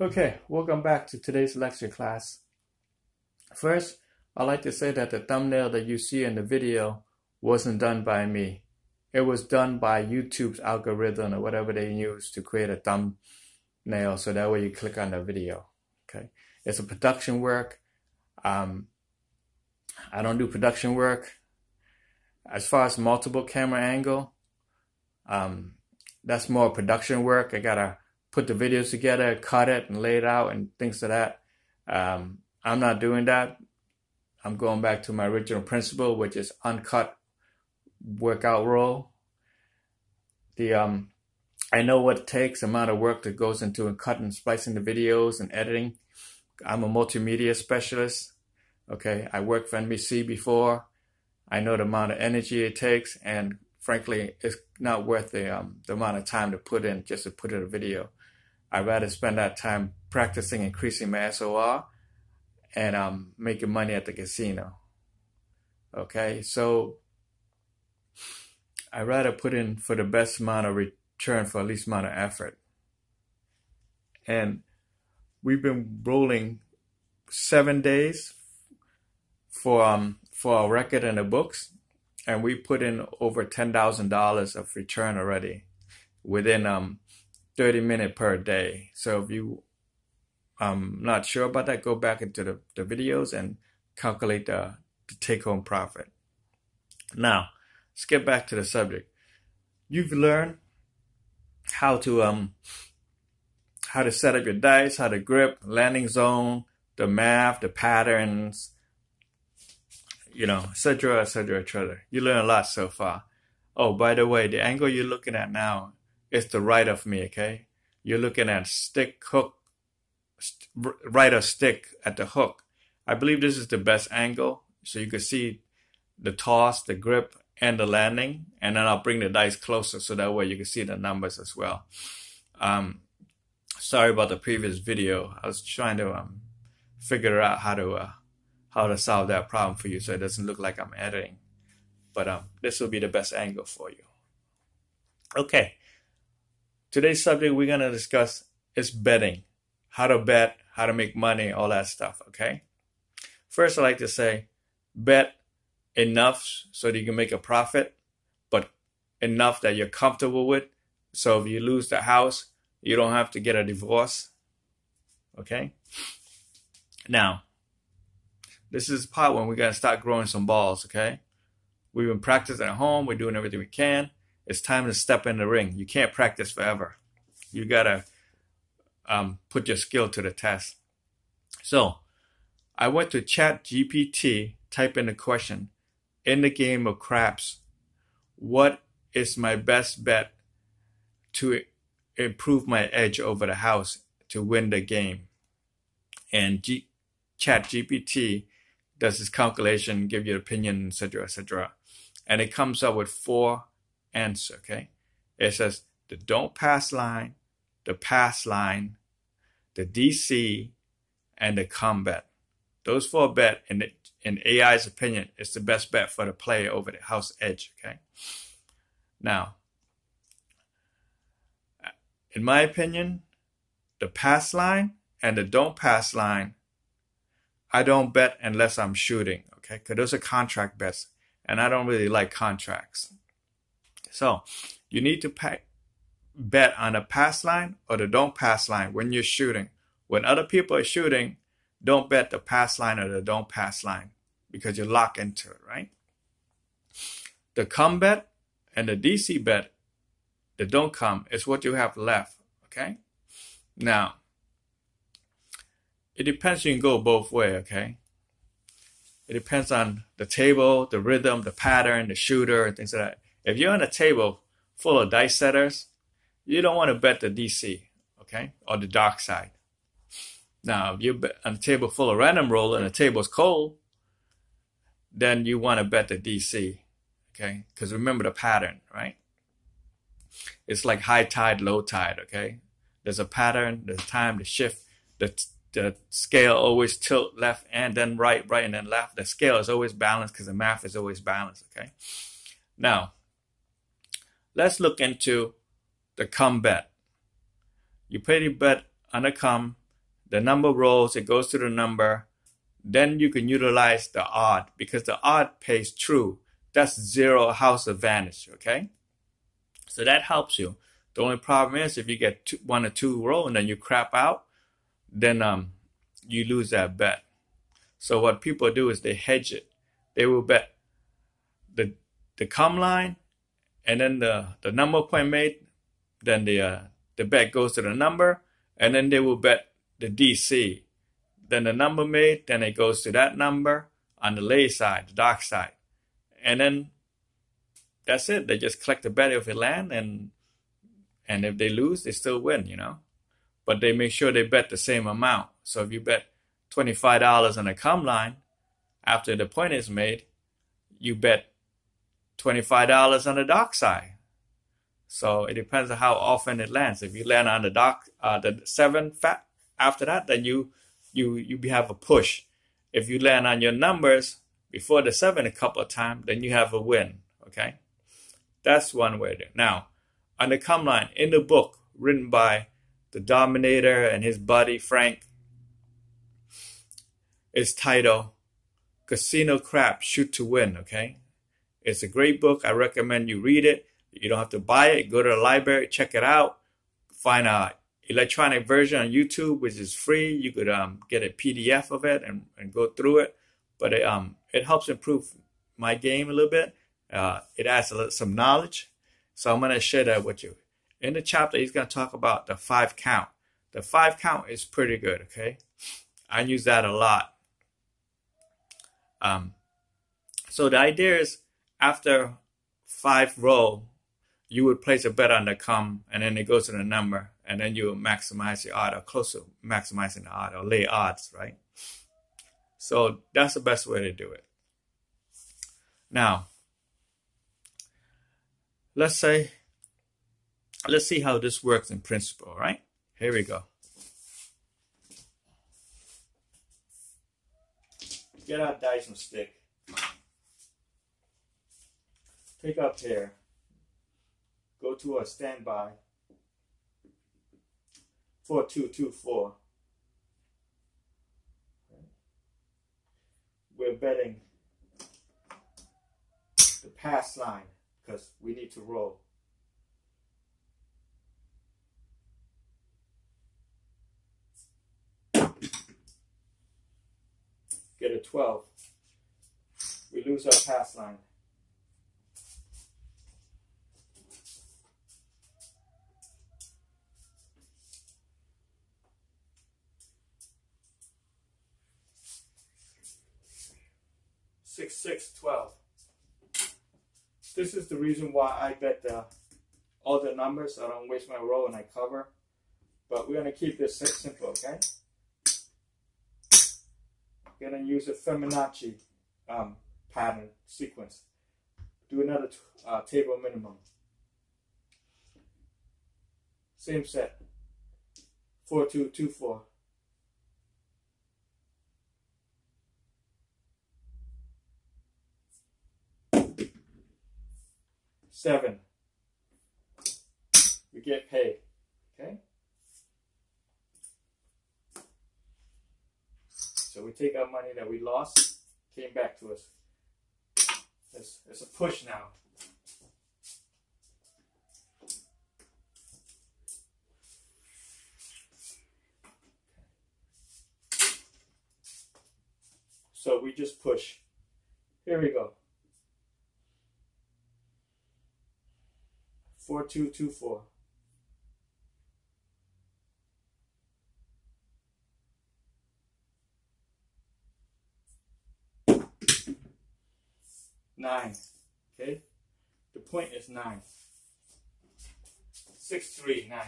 Okay, welcome back to today's lecture class. First, I'd like to say that the thumbnail that you see in the video wasn't done by me. It was done by YouTube's algorithm or whatever they use to create a thumbnail so that way you click on the video. Okay, it's a production work. I don't do production work. As far as multiple camera angle, that's more production work. I gotta put the videos together, cut it, and lay it out, and things like that. I'm not doing that. I'm going back to my original principle, which is uncut workout roll. I know what it takes, the amount of work that goes into cutting, splicing the videos, and editing. I'm a multimedia specialist. Okay, I worked for NBC before. I know the amount of energy it takes, and frankly, it's not worth the amount of time to put in just to put in a video. I'd rather spend that time practicing increasing my SOR and making money at the casino. Okay, so I'd rather put in for the best amount of return for the least amount of effort. And we've been rolling 7 days for our record in the books, and we put in over $10,000 of return already within 30 minutes per day. So if you not sure about that, go back into the videos and calculate the take-home profit. Now, let's get back to the subject. You've learned how to set up your dice, how to grip, landing zone, the math, the patterns, etc., etc., etc. You learn a lot so far. Oh, by the way, the angle you're looking at now is the right of me, okay? You're looking at stick, hook, right of stick at the hook. I believe this is the best angle, so you can see the toss, the grip, and the landing, and then I'll bring the dice closer so that way you can see the numbers as well. Sorry about the previous video. I was trying to figure out how to solve that problem for you so it doesn't look like I'm editing. But this will be the best angle for you. Okay. Today's subject we're going to discuss is betting. How to bet, how to make money, all that stuff, okay? First, I like to say, bet enough so that you can make a profit, but enough that you're comfortable with. So if you lose the house, you don't have to get a divorce, okay? Now, this is the part when we got to start growing some balls, okay? We've been practicing at home. We're doing everything we can. It's time to step in the ring. You can't practice forever. You got to put your skill to the test. So I went to ChatGPT, type in the question, in the game of craps, what is my best bet to improve my edge over the house to win the game? And ChatGPT does this calculation, give you an opinion, etc., etc. And it comes up with 4 answers, okay? It says the don't pass line, the pass line, the DC, and the combat. Those 4 bet, in AI's opinion, is the best bet for the play over the house edge, okay? Now, in my opinion, the pass line and the don't pass line, I don't bet unless I'm shooting, okay? Because those are contract bets, and I don't really like contracts. So you need to bet on the pass line or the don't pass line when you're shooting. When other people are shooting, don't bet the pass line or the don't pass line because you lock into it, right? The come bet and the DC bet, the don't come, is what you have left, okay? Now, it depends. You can go both ways, okay? It depends on the table, the rhythm, the pattern, the shooter, and things like that. If you're on a table full of dice setters, you don't want to bet the DC, okay, or the dark side. Now, if you're on a table full of random roll and the table's cold, then you want to bet the DC, okay? Because remember the pattern, right? It's like high tide, low tide, okay? There's a pattern, there's time, the shift, the scale always tilt left and then right, and then left. The scale is always balanced because the math is always balanced, okay? Now, let's look into the come bet. You pay the bet on the come the number rolls, it goes to the number. Then you can utilize the odd, because the odd pays true. That's 0 house advantage, okay? So that helps you. The only problem is if you get 1 or 2 roll and then you crap out, then you lose that bet. So what people do is they hedge it. They will bet the come line, and then the number point made, then the bet goes to the number, and then they will bet the DC. Then the number made, then it goes to that number on the lay side, the dark side. And then that's it. They just collect the bet if it land, and if they lose, they still win, you know. But they make sure they bet the same amount. So if you bet $25 on the come line, after the point is made, you bet $25 on the dark side. So it depends on how often it lands. If you land on the dark, the 7 after that, then you have a push. If you land on your numbers before the 7 a couple of times, then you have a win. Okay, that's one way to. Now, on the come line, in the book written by the Dominator and his buddy Frank, it's titled Casino Crap, Shoot to Win. Okay, it's a great book. I recommend you read it. You don't have to buy it. Go to the library, check it out. Find a electronic version on YouTube, which is free. You could get a PDF of it and go through it. But it helps improve my game a little bit. It adds some knowledge. So I'm going to share that with you. In the chapter, he's going to talk about the 5 count. The 5 count is pretty good, okay? I use that a lot. So the idea is after 5 roll, you would place a bet on the come, and then it goes to the number, and then you maximize the odd, or close to maximizing the odd, or lay odds, right? So that's the best way to do it. Now, let's see how this works in principle, right? Here we go. Get our Dyson stick. Take our pair. Go to a standby. 4224. We're betting the pass line because we need to roll. Get a 12. We lose our pass line. Six, 6, 12. This is the reason why I bet all the numbers so I don't waste my roll and I cover. But we're going to keep this simple, okay? We're going to use a Fibonacci pattern sequence. Do another table minimum. Same set. 4, 2, 2, 4. Seven. We get paid. Okay? So we take our money that we lost, came back to us. It's a push now. So we just push. Here we go. 4, 2, 2, 4. Nine. Okay? The point is 9. 6, 3, 9.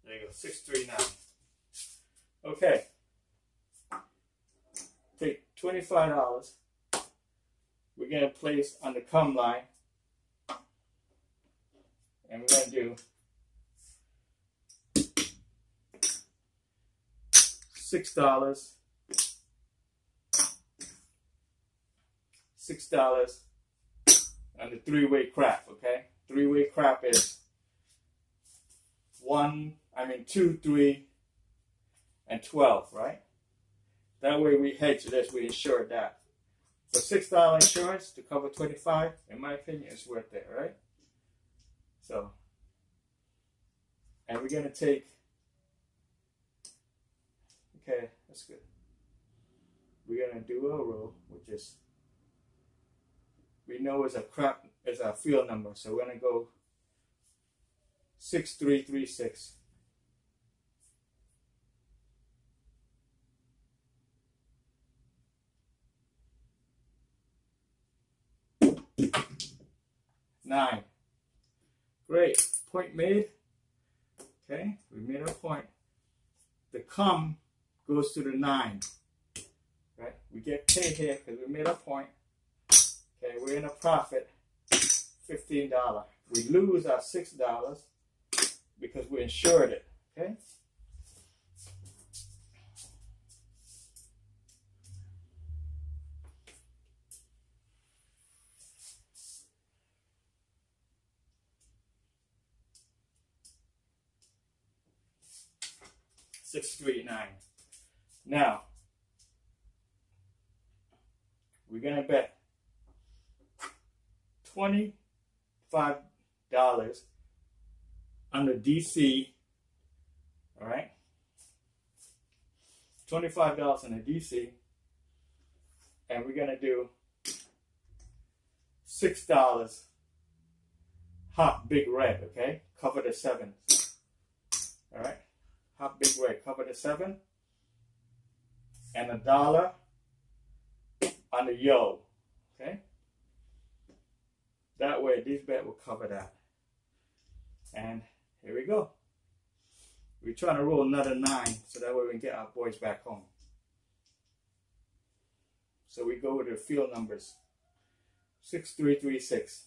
There you go, 6, 3, 9. Okay. Take $25. We're going to place on the come line. And we're going to do $6. $6 on the three-way crap, okay? Three-way crap is 2, 3, and 12, right? That way we hedge this, we insure that. For $6 insurance to cover 25, in my opinion, it's worth it, right? So, and we're gonna take, okay, that's good. We're gonna do a row, which is, we know is a field number, so we're gonna go 6336. Nine. Great. Point made. Okay, we made a point. The come goes to the 9. Right? We get paid here because we made a point. Okay, we're in a profit. $15. We lose our $6 because we insured it. Okay? $639. Now, we're gonna bet $25 on the DC. All right, $25 on the DC, and we're gonna do $6 hop big red. Okay, cover the 7. All right. Hop big red, cover the 7, and $1 on the yo. Okay, that way this bet will cover that. And here we go. We're trying to roll another 9 so that way we can get our boys back home. So we go with the field numbers. 6336.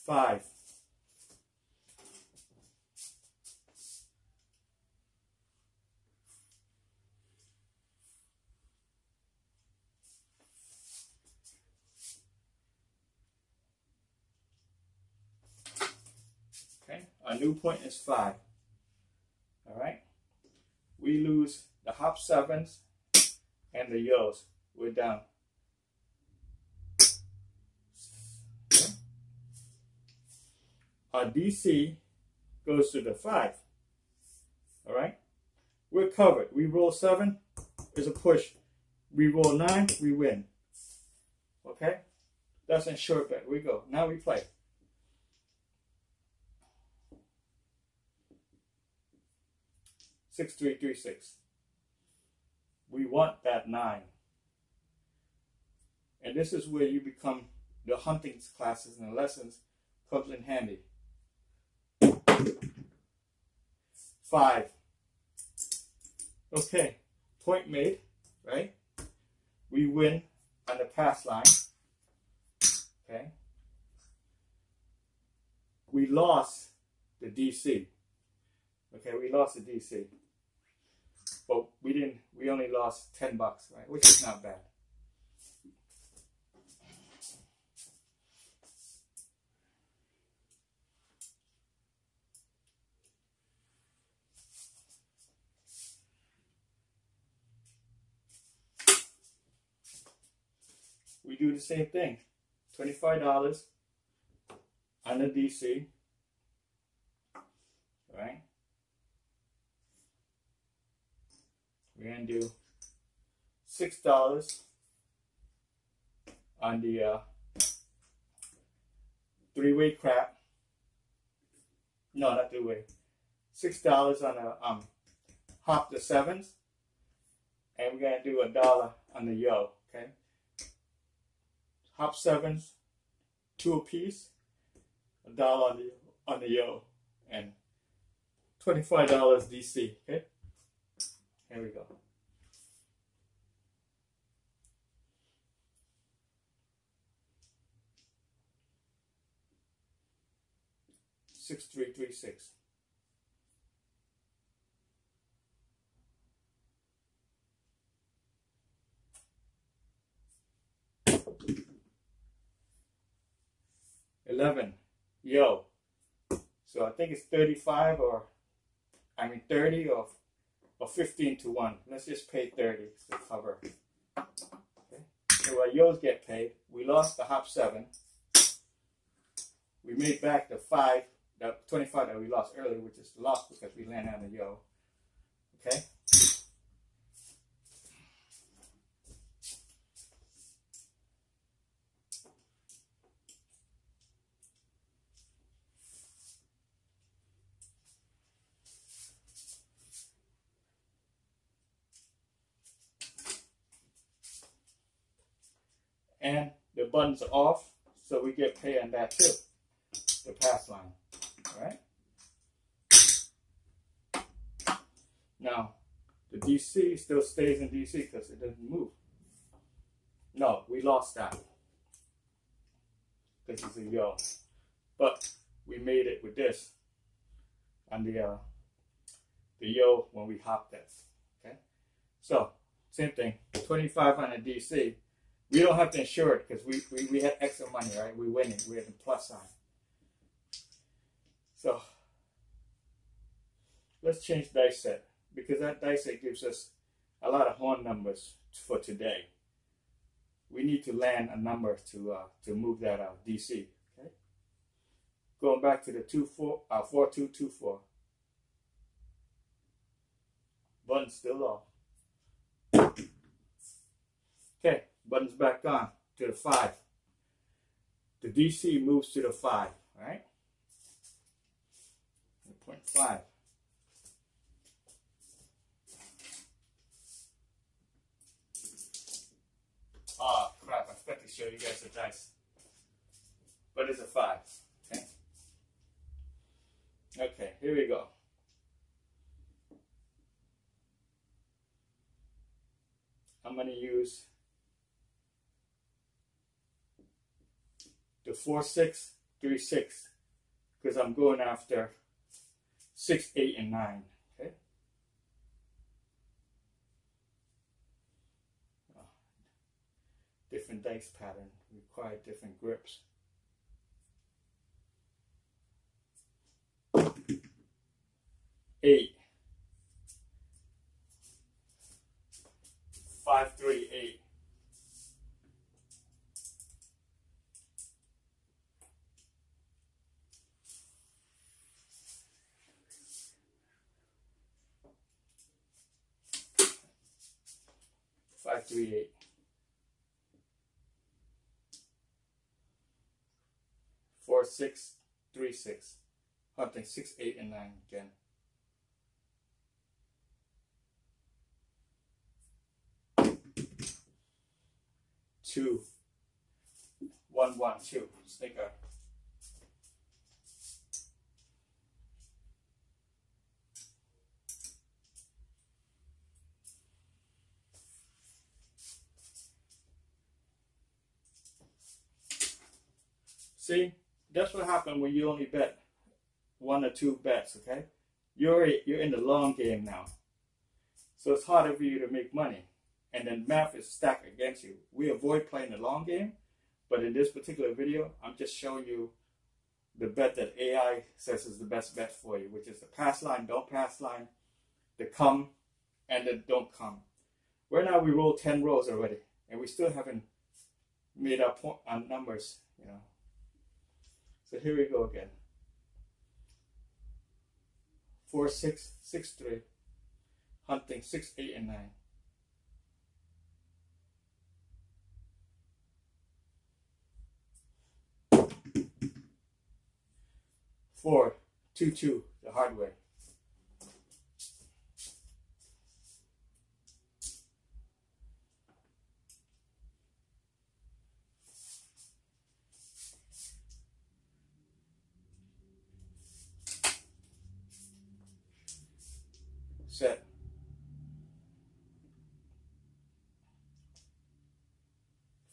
5. Okay, our new point is 5. All right, we lose the hop 7s and the yos. We're down. Our DC goes to the 5. All right, we're covered. We roll 7, there's a push. We roll 9, we win. Okay, that's insured bet. We go. Now we play. $6,336. We want that 9, and this is where you become the hunting classes and the lessons comes in handy. 5. Okay, point made, right? We win on the pass line. Okay. We lost the DC. Okay, we lost the DC. But we only lost $10, right? Which is not bad. We do the same thing. $25 on the DC. Right? We're going to do $6 on the three-way crap. No, not three-way. $6 on the hop the 7s. And we're going to do $1 on the yo. Okay? Hop 7s, 2 apiece, $1 on the yo, and $25 DC. Okay, here we go. $6,336. 11. Yo. So I think it's 35 or, 30 or 15 to 1. Let's just pay 30 to cover. Okay. So our Yos get paid. We lost the hop 7. We made back the 5, the 25 that we lost earlier, which is lost because we landed on the Yo. Okay. And the buttons are off, so we get paid on that too, the pass line. All right. Now, the DC still stays in DC because it doesn't move. No, we lost that because it's a Yo. But we made it with this on the Yo when we hopped it. Okay. So same thing. 25 on the DC. We don't have to insure it because we had extra money, right? We winning. We had the plus sign. So let's change dice set because that dice set gives us a lot of horn numbers for today. We need to land a number to move that out DC. Okay. Going back to the 4224. Button still off. Okay. Buttons back on to the 5. The DC moves to the 5, right? 0.5. Oh crap, I forgot to show you guys the dice. But it's a 5. Okay. Okay, here we go. I'm gonna use the 4636 because I'm going after 6, 8, and 9. Okay. Different dice pattern require different grips. 8, 5, 3, 8. 5, 3, 8. 4, 6, 3, 6. Hunting 6, 8, and 9 again. Two, 1, 1, 2. Sticker. See, that's what happened when you only bet 1 or 2 bets, okay? You're in the long game now. So it's harder for you to make money. And then math is stacked against you. We avoid playing the long game, but in this particular video, I'm just showing you the bet that AI says is the best bet for you, which is the pass line, don't pass line, the come, and the don't come. Right now we rolled 10 rows already, and we still haven't made our point on numbers, you know. So here we go again. 4, 6, 6, 3. Hunting 6, 8, and 9. 4, 2, 2. The hard way. Set.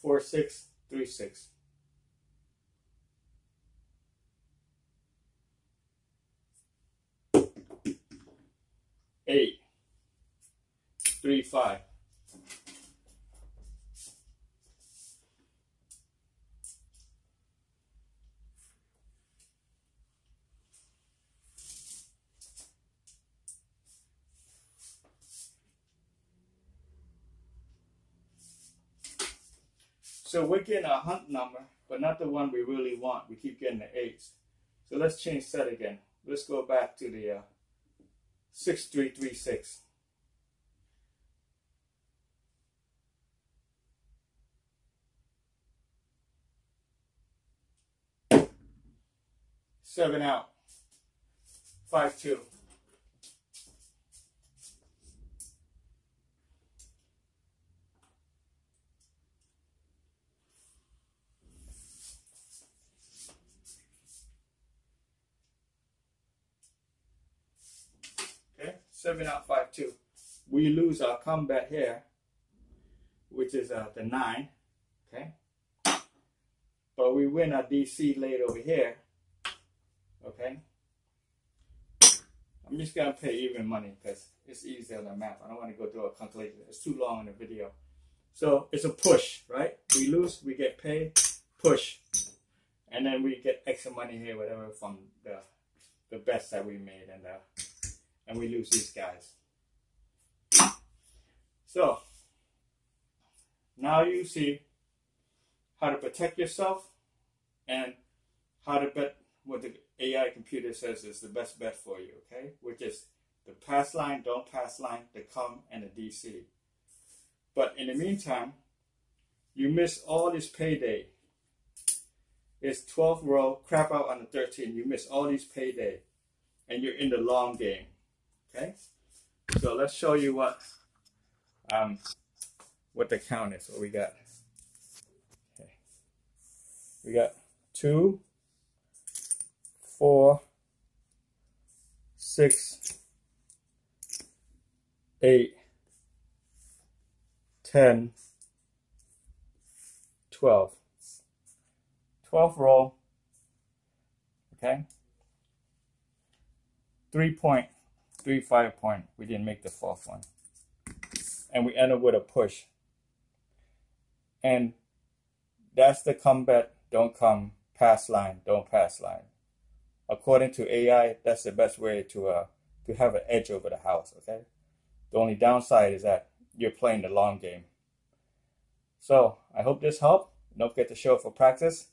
4, 6, 3, 6. 8, 3, 5. So we're getting a hunt number, but not the one we really want. We keep getting the 8s. So let's change that again. Let's go back to the 6336. Seven out. 5-2. Okay, 7 out, 5-2. We lose our combat here, which is the 9. Okay, but we win our DC laid over here. Okay, I'm just gonna pay even money because it's easier than math. I don't want to go through a calculation. It's too long in the video. So it's a push, right? We lose, we get paid, push, and then we get extra money here, whatever, from the bets that we made, and we lose these guys. So now you see how to protect yourself and how to bet what the AI computer says is the best bet for you, okay? Which is the pass line, don't pass line, the come, and the DC. But in the meantime, you miss all this payday. It's 12th row, crap out on the 13. You miss all these payday, and you're in the long game, okay? So let's show you what the count is. What we got? Okay. We got 2, 4, 6, 8, 10, 12. 12th roll, okay? 3.35 point. We didn't make the 4th one. And we end up with a push. And that's the combat, don't come, pass line, don't pass line. According to AI, that's the best way to have an edge over the house, okay? The only downside is that you're playing the long game. So I hope this helped. Don't forget to show up for practice.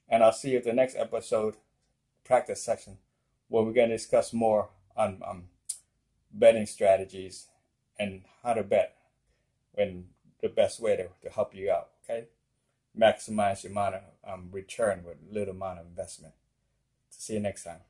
And I'll see you at the next episode, practice section, where we're going to discuss more on betting strategies and how to bet and the best way to help you out, okay? Maximize your amount of return with little amount of investment. See you next time.